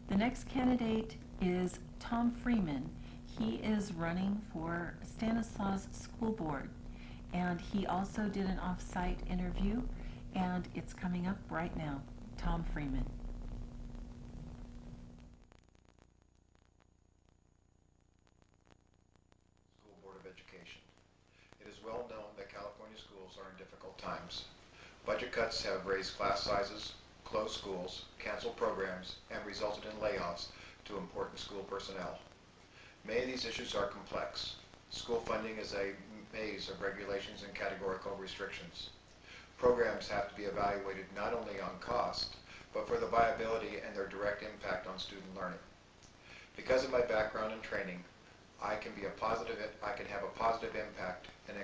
The next candidate is Tom Freeman. He is running for Stanislaus School Board, and he also did an off-site interview, and it's coming up right now. Tom Freeman. School Board of Education. It is well known that California schools are in difficult times. Budget cuts have raised class sizes, closed schools, canceled programs, and resulted in layoffs to important school personnel. Many of these issues are complex. School funding is a maze of regulations and categorical restrictions. Programs have to be evaluated not only on cost, but for the viability and their direct impact on student learning. Because of my background and training, I can have a positive impact and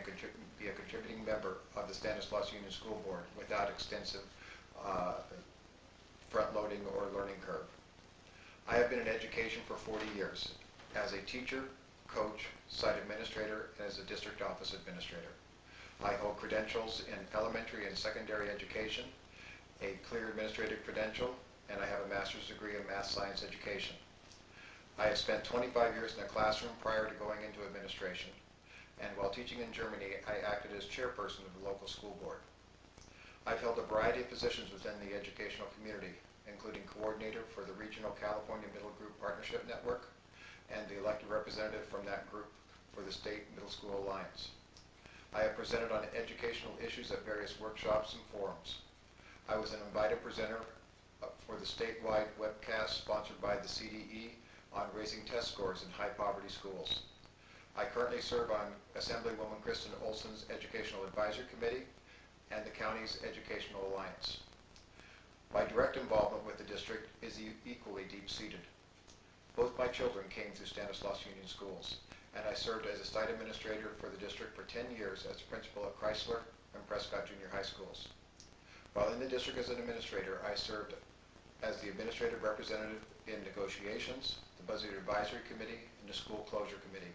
be a contributing member of the Stanislaus Union School Board without extensive front-loading or learning curve. I have been in education for 40 years as a teacher, coach, site administrator, and as a district office administrator. I hold credentials in elementary and secondary education, a clear administrative credential, and I have a master's degree in math science education. I have spent 25 years in a classroom prior to going into administration, and while teaching in Germany, I acted as chairperson of the local school board. I've held a variety of positions within the educational community, including coordinator for the Regional California Middle Group Partnership Network and the elected representative from that group for the State Middle School Alliance. I have presented on educational issues at various workshops and forums. I was an invited presenter for the statewide webcast sponsored by the CDE on raising test scores in high poverty schools. I currently serve on Assemblywoman Kristen Olson's Educational Advisory Committee and the county's Educational Alliance. My direct involvement with the district is equally deep-seated. Both my children came through Stanislaus Union Schools, and I served as a site administrator for the district for 10 years as principal at Chrysler and Prescott Junior High Schools. While in the district as an administrator, I served as the administrative representative in negotiations, the Budget Advisory Committee, and the School Closure Committee.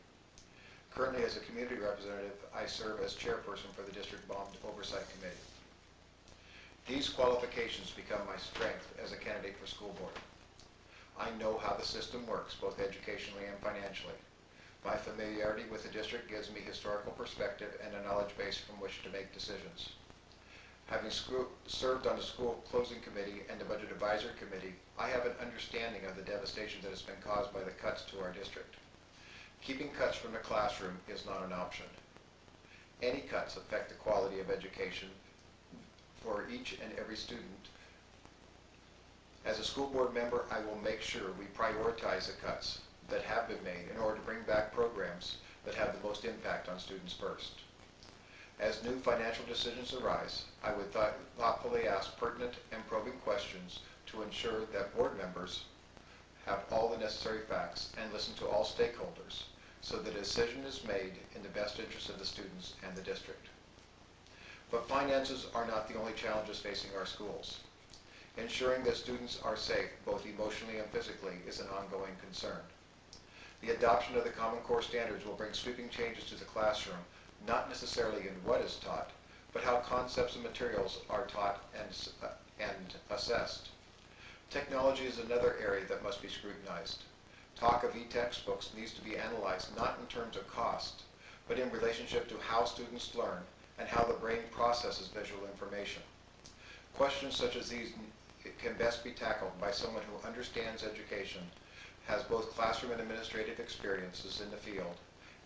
Currently, as a community representative, I serve as chairperson for the District Bond Oversight Committee. These qualifications become my strength as a candidate for school board. I know how the system works, both educationally and financially. My familiarity with the district gives me historical perspective and a knowledge base from which to make decisions. Having served on the School Closing Committee and the Budget Advisory Committee, I have an understanding of the devastation that has been caused by the cuts to our district. Keeping cuts from the classroom is not an option. Any cuts affect the quality of education for each and every student. As a school board member, I will make sure we prioritize the cuts that have been made in order to bring back programs that have the most impact on students first. As new financial decisions arise, I would thoughtfully ask pertinent and probing questions to ensure that board members have all the necessary facts and listen to all stakeholders so the decision is made in the best interest of the students and the district. But finances are not the only challenges facing our schools. Ensuring that students are safe, both emotionally and physically, is an ongoing concern. The adoption of the Common Core standards will bring sweeping changes to the classroom, not necessarily in what is taught, but how concepts and materials are taught and assessed. Technology is another area that must be scrutinized. Talk of e-textbooks needs to be analyzed not in terms of cost, but in relationship to how students learn and how the brain processes visual information. Questions such as these can best be tackled by someone who understands education, has both classroom and administrative experiences in the field,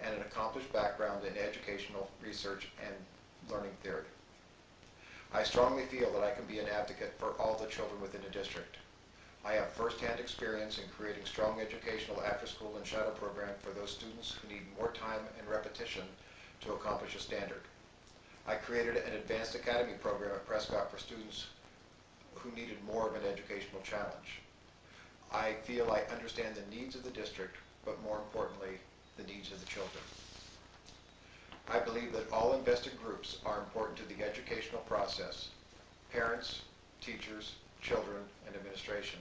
and an accomplished background in educational research and learning theory. I strongly feel that I can be an advocate for all the children within the district. I have first-hand experience in creating strong educational after-school and shadow program for those students who need more time and repetition to accomplish a standard. I created an advanced academy program at Prescott for students who needed more of an educational challenge. I feel I understand the needs of the district, but more importantly, the needs of the children. I believe that all invested groups are important to the educational process: parents, teachers, children, and administration.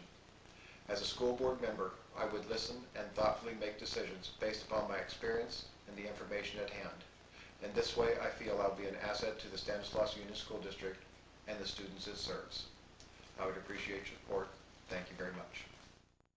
As a school board member, I would listen and thoughtfully make decisions based upon my experience and the information at hand. In this way, I feel I'll be an asset to the Stanislaus Union School District and the students it serves. I would appreciate your support. Thank you very much.